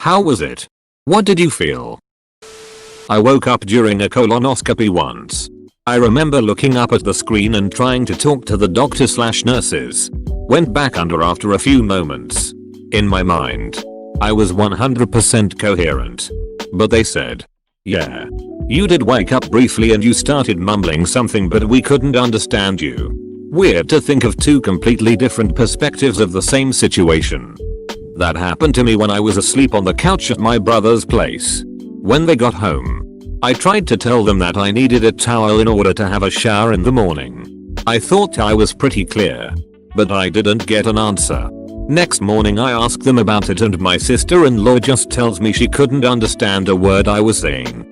How was it? What did you feel? I woke up during a colonoscopy once. I remember looking up at the screen and trying to talk to the doctor/nurses. Went back under after a few moments. In my mind, I was 100% coherent. But they said, yeah, you did wake up briefly and you started mumbling something but we couldn't understand you. Weird to think of two completely different perspectives of the same situation. That happened to me when I was asleep on the couch at my brother's place. When they got home, I tried to tell them that I needed a towel in order to have a shower in the morning. I thought I was pretty clear, but I didn't get an answer. Next morning I asked them about it and my sister-in-law just tells me she couldn't understand a word I was saying.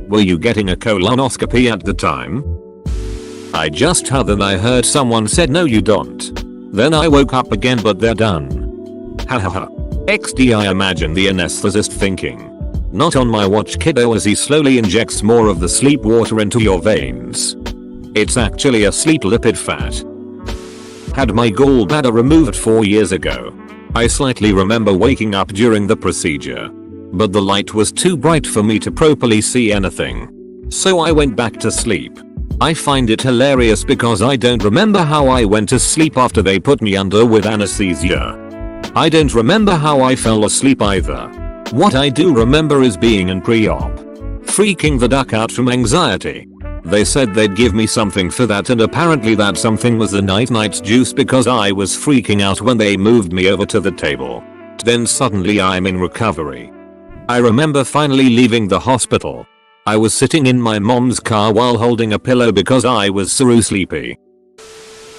Were you getting a colonoscopy at the time? I just I heard someone said no you don't. Then I woke up again but they're done. Hahaha. XD I imagine the anesthetist thinking. Not on my watch kiddo as he slowly injects more of the sleep water into your veins. It's actually a sleep lipid fat. Had my gallbladder removed 4 years ago. I slightly remember waking up during the procedure. But the light was too bright for me to properly see anything. So I went back to sleep. I find it hilarious because I don't remember how I went to sleep after they put me under with anesthesia. I don't remember how I fell asleep either. What I do remember is being in pre-op. Freaking the duck out from anxiety. They said they'd give me something for that and apparently that something was the night juice because I was freaking out when they moved me over to the table. Then suddenly I'm in recovery. I remember finally leaving the hospital. I was sitting in my mom's car while holding a pillow because I was so sleepy.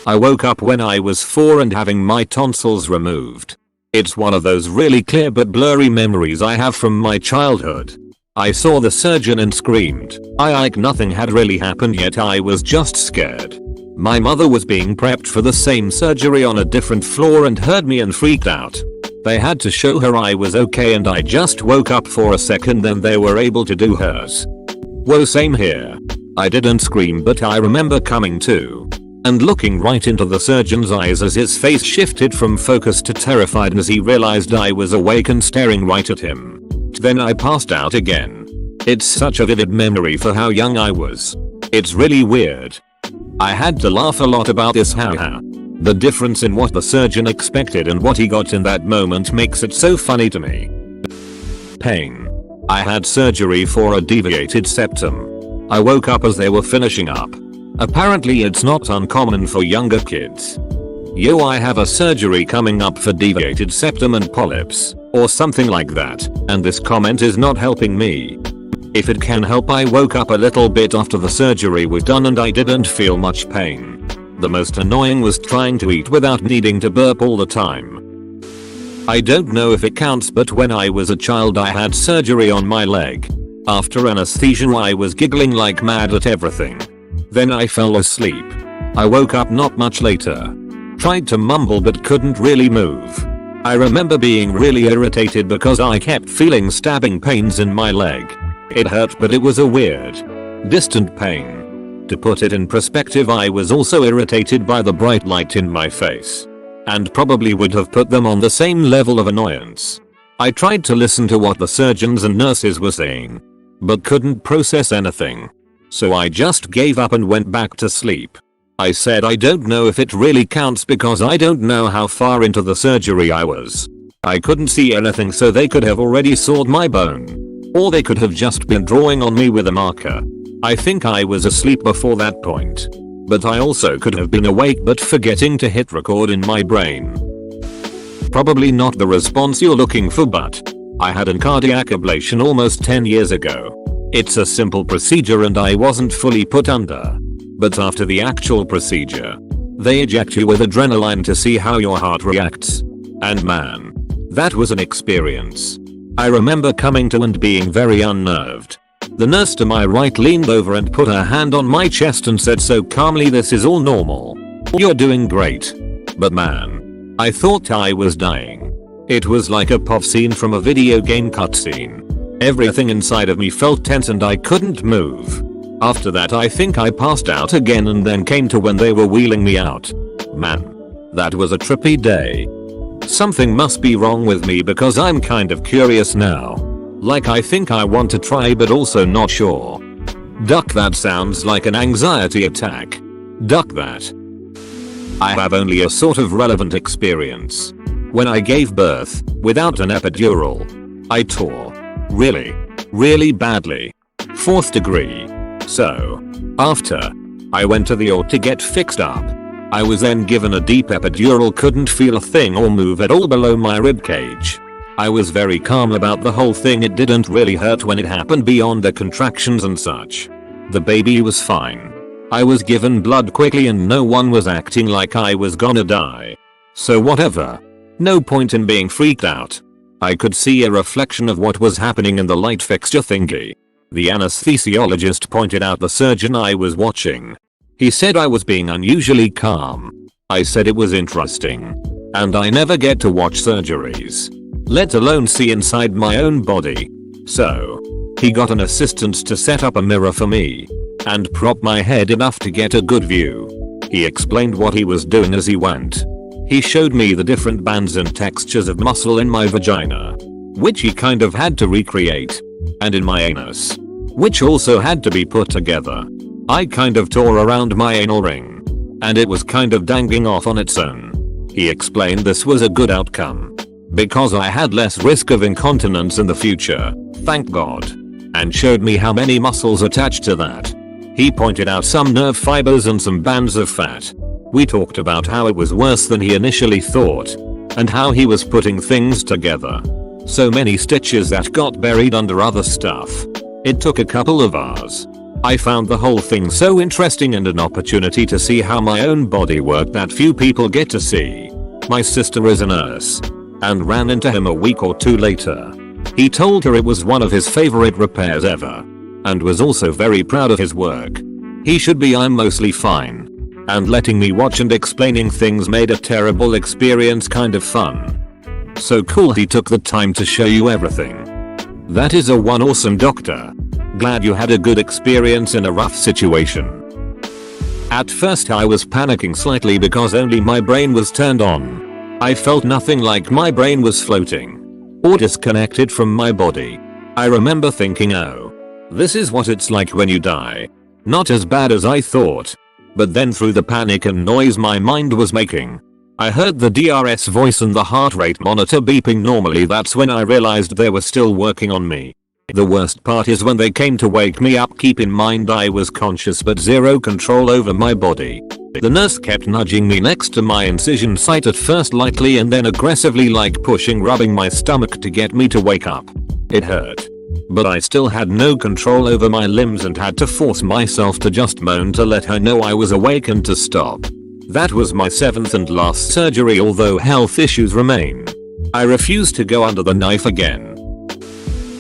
I woke up when I was 4 and having my tonsils removed. It's one of those really clear but blurry memories I have from my childhood. I saw the surgeon and screamed. Like nothing had really happened yet I was just scared. My mother was being prepped for the same surgery on a different floor and heard me and freaked out. They had to show her I was okay and I just woke up for a second then they were able to do hers. Whoa same here. I didn't scream but I remember coming to. And looking right into the surgeon's eyes as his face shifted from focus to terrified as he realized I was awake and staring right at him. Then I passed out again. It's such a vivid memory for how young I was. It's really weird. I had to laugh a lot about this haha. The difference in what the surgeon expected and what he got in that moment makes it so funny to me. Pain. I had surgery for a deviated septum. I woke up as they were finishing up. Apparently it's not uncommon for younger kids. Yo I have a surgery coming up for deviated septum and polyps, or something like that, and this comment is not helping me. If it can help I woke up a little bit after the surgery was done and I didn't feel much pain. The most annoying was trying to eat without needing to burp all the time. I don't know if it counts but when I was a child I had surgery on my leg. After anesthesia I was giggling like mad at everything. Then I fell asleep. I woke up not much later. Tried to mumble but couldn't really move. I remember being really irritated because I kept feeling stabbing pains in my leg. It hurt but it was a weird, distant pain. To put it in perspective I was also irritated by the bright light in my face. And probably would have put them on the same level of annoyance. I tried to listen to what the surgeons and nurses were saying. But couldn't process anything. So I just gave up and went back to sleep. I said I don't know if it really counts because I don't know how far into the surgery I was. I couldn't see anything so they could have already sawed my bone. Or they could have just been drawing on me with a marker. I think I was asleep before that point. But I also could have been awake but forgetting to hit record in my brain. Probably not the response you're looking for but I had a cardiac ablation almost 10 years ago. It's a simple procedure and I wasn't fully put under. But after the actual procedure, they eject you with adrenaline to see how your heart reacts. And man, that was an experience. I remember coming to and being very unnerved. The nurse to my right leaned over and put her hand on my chest and said so calmly this is all normal. You're doing great. But man, I thought I was dying. It was like a pop scene from a video game cutscene. Everything inside of me felt tense and I couldn't move. After that I think I passed out again and then came to when they were wheeling me out. Man, that was a trippy day. Something must be wrong with me because I'm kind of curious now. Like I think I want to try but also not sure. Duck, that sounds like an anxiety attack. Duck that. I have only a sort of relevant experience. When I gave birth, without an epidural, I tore. Really badly. 4th degree. So, after I went to the OR to get fixed up, I was then given a deep epidural, couldn't feel a thing or move at all below my ribcage. I was very calm about the whole thing, it didn't really hurt when it happened beyond the contractions and such. The baby was fine. I was given blood quickly and no one was acting like I was gonna die. So whatever. No point in being freaked out. I could see a reflection of what was happening in the light fixture thingy. The anesthesiologist pointed out the surgeon I was watching. He said I was being unusually calm. I said it was interesting. And I never get to watch surgeries, let alone see inside my own body. So, he got an assistant to set up a mirror for me and prop my head enough to get a good view. He explained what he was doing as he went. He showed me the different bands and textures of muscle in my vagina, which he kind of had to recreate, and in my anus, which also had to be put together. I kind of tore around my anal ring, and it was kind of dangling off on its own. He explained this was a good outcome, because I had less risk of incontinence in the future, thank God, and showed me how many muscles attached to that. He pointed out some nerve fibers and some bands of fat. We talked about how it was worse than he initially thought, and how he was putting things together. So many stitches that got buried under other stuff. It took a couple of hours. I found the whole thing so interesting and an opportunity to see how my own body worked that few people get to see. My sister is a nurse, and ran into him a week or two later. He told her it was one of his favorite repairs ever, and was also very proud of his work. He should be, I'm mostly fine. And letting me watch and explaining things made a terrible experience kind of fun. So cool he took the time to show you everything. That is a one awesome doctor. Glad you had a good experience in a rough situation. At first I was panicking slightly because only my brain was turned on. I felt nothing, like my brain was floating or disconnected from my body. I remember thinking, oh, this is what it's like when you die. Not as bad as I thought. But then through the panic and noise my mind was making, I heard the DRS voice and the heart rate monitor beeping normally. That's when I realized they were still working on me. The worst part is when they came to wake me up. Keep in mind I was conscious but zero control over my body. The nurse kept nudging me next to my incision site, at first lightly and then aggressively, like pushing, rubbing my stomach to get me to wake up. It hurt. But I still had no control over my limbs and had to force myself to just moan to let her know I was awake and to stop. That was my 7th and last surgery, although health issues remain. I refuse to go under the knife again.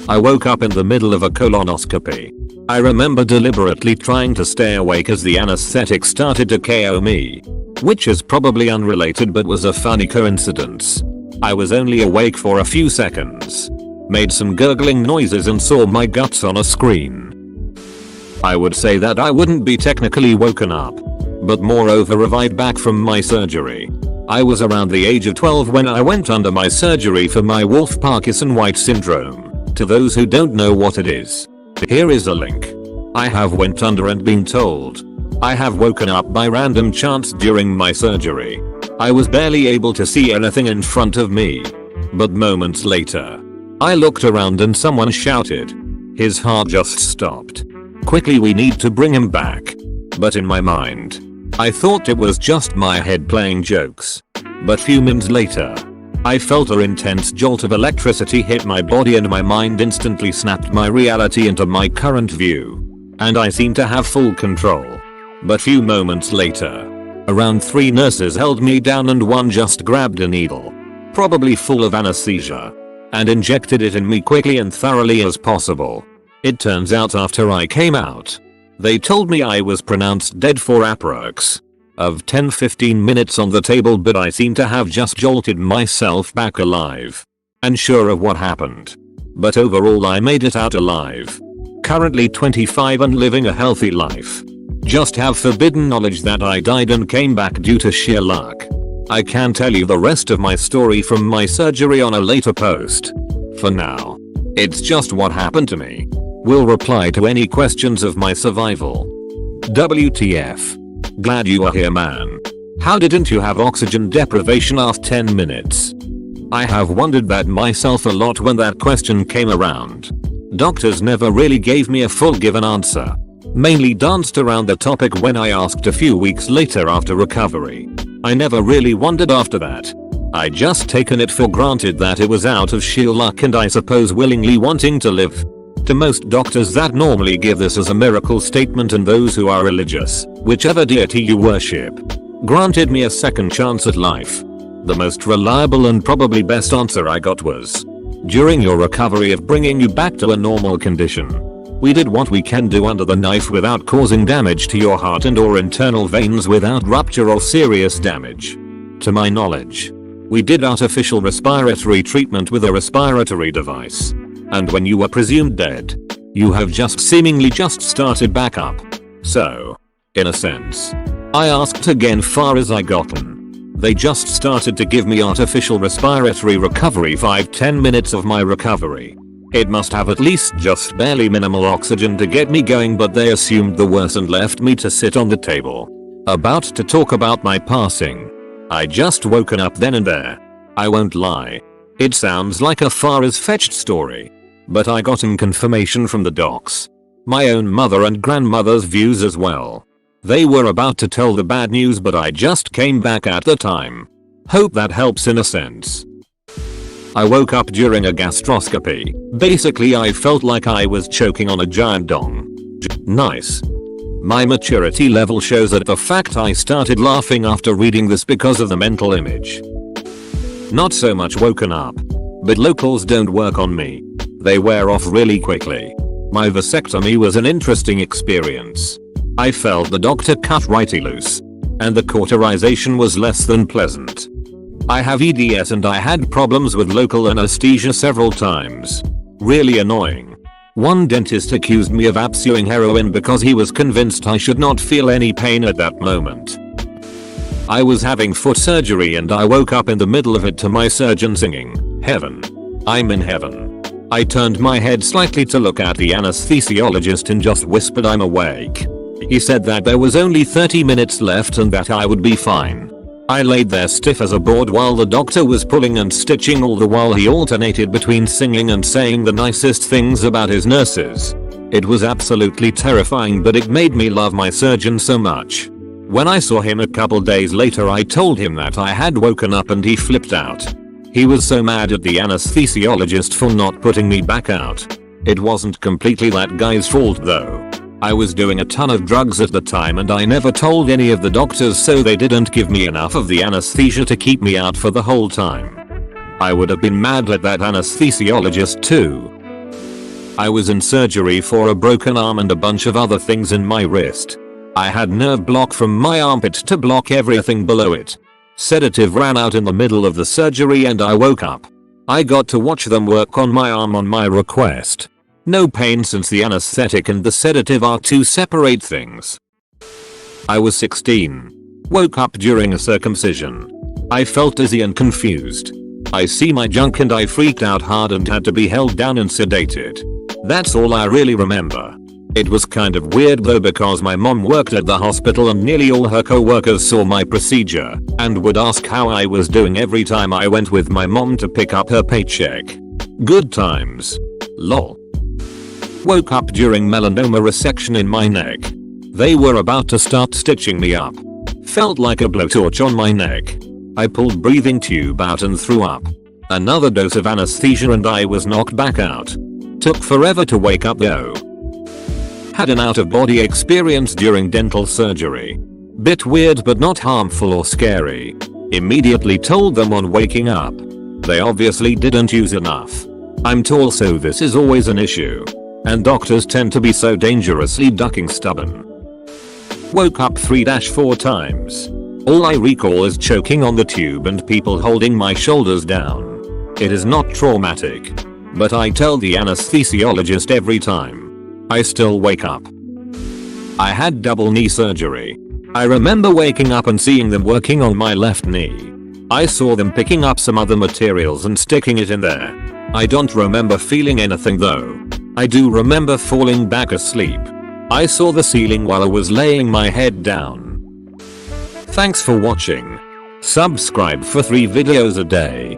I woke up in the middle of a colonoscopy. I remember deliberately trying to stay awake as the anesthetic started to KO me, which is probably unrelated but was a funny coincidence. I was only awake for a few seconds, made some gurgling noises and saw my guts on a screen. I would say that I wouldn't be technically woken up, but moreover revived back from my surgery. I was around the age of 12 when I went under my surgery for my Wolff-Parkinson-White syndrome. To those who don't know what it is, here is a link. I have went under and been told I have woken up by random chance during my surgery. I was barely able to see anything in front of me, but moments later, I looked around and someone shouted. His heart just stopped. Quickly, we need to bring him back. But in my mind, I thought it was just my head playing jokes. But few minutes later, I felt an intense jolt of electricity hit my body and my mind instantly snapped my reality into my current view. And I seemed to have full control. But few moments later, around 3 nurses held me down and one just grabbed a needle, probably full of anesthesia, and injected it in me quickly and thoroughly as possible. It turns out after I came out, they told me I was pronounced dead for approx of 10-15 minutes on the table, but I seem to have just jolted myself back alive. Unsure of what happened, but overall I made it out alive. Currently 25 and living a healthy life. Just have forbidden knowledge that I died and came back due to sheer luck. I can tell you the rest of my story from my surgery on a later post. For now, it's just what happened to me. Will reply to any questions of my survival. WTF. Glad you are here, man. How didn't you have oxygen deprivation after 10 minutes? I have wondered that myself a lot when that question came around. Doctors never really gave me a full given answer. Mainly danced around the topic when I asked a few weeks later after recovery. I never really wondered after that. I just taken it for granted that it was out of sheer luck and I suppose willingly wanting to live. To most doctors that normally give this as a miracle statement, and those who are religious, whichever deity you worship, granted me a second chance at life. The most reliable and probably best answer I got was, during your recovery of bringing you back to a normal condition, we did what we can do under the knife without causing damage to your heart and or internal veins, without rupture or serious damage. To my knowledge, we did artificial respiratory treatment with a respiratory device. And when you were presumed dead, you have just seemingly just started back up. So, in a sense, I asked again far as I gotten. They just started to give me artificial respiratory recovery 5-10 minutes of my recovery. It must have at least just barely minimal oxygen to get me going, but they assumed the worst and left me to sit on the table. About to talk about my passing. I just woken up then and there. I won't lie. It sounds like a far as fetched story. But I gotten confirmation from the docs. My own mother and grandmother's views as well. They were about to tell the bad news, but I just came back at the time. Hope that helps in a sense. I woke up during a gastroscopy. Basically I felt like I was choking on a giant dong. Nice. My maturity level shows that the fact I started laughing after reading this because of the mental image. Not so much woken up. But locals don't work on me. They wear off really quickly. My vasectomy was an interesting experience. I felt the doctor cut righty loose. And the cauterization was less than pleasant. I have EDS and I had problems with local anesthesia several times. Really annoying. One dentist accused me of absewing heroin because he was convinced I should not feel any pain at that moment. I was having foot surgery and I woke up in the middle of it to my surgeon singing, "Heaven. I'm in heaven." I turned my head slightly to look at the anesthesiologist and just whispered, "I'm awake." He said that there was only 30 minutes left and that I would be fine. I laid there stiff as a board while the doctor was pulling and stitching, all the while he alternated between singing and saying the nicest things about his nurses. It was absolutely terrifying, but it made me love my surgeon so much. When I saw him a couple days later, I told him that I had woken up and he flipped out. He was so mad at the anesthesiologist for not putting me back out. It wasn't completely that guy's fault though. I was doing a ton of drugs at the time and I never told any of the doctors, so they didn't give me enough of the anesthesia to keep me out for the whole time. I would have been mad at that anesthesiologist too. I was in surgery for a broken arm and a bunch of other things in my wrist. I had nerve block from my armpit to block everything below it. Sedative ran out in the middle of the surgery and I woke up. I got to watch them work on my arm on my request. No pain since the anesthetic and the sedative are two separate things. I was 16. Woke up during a circumcision. I felt dizzy and confused. I see my junk and I freaked out hard and had to be held down and sedated. That's all I really remember. It was kind of weird though, because my mom worked at the hospital and nearly all her co-workers saw my procedure and would ask how I was doing every time I went with my mom to pick up her paycheck. Good times. Lol. Woke up during melanoma resection in my neck. They were about to start stitching me up. Felt like a blowtorch on my neck. I pulled breathing tube out and threw up. Another dose of anesthesia and I was knocked back out. Took forever to wake up though. Had an out-of-body experience during dental surgery. Bit weird but not harmful or scary. Immediately told them on waking up. They obviously didn't use enough. I'm tall, so this is always an issue. And doctors tend to be so dangerously ducking stubborn. Woke up 3-4 times. All I recall is choking on the tube and people holding my shoulders down. It is not traumatic. But I tell the anesthesiologist every time. I still wake up. I had double knee surgery. I remember waking up and seeing them working on my left knee. I saw them picking up some other materials and sticking it in there. I don't remember feeling anything though. I do remember falling back asleep. I saw the ceiling while I was laying my head down. Thanks for watching. Subscribe for 3 videos a day.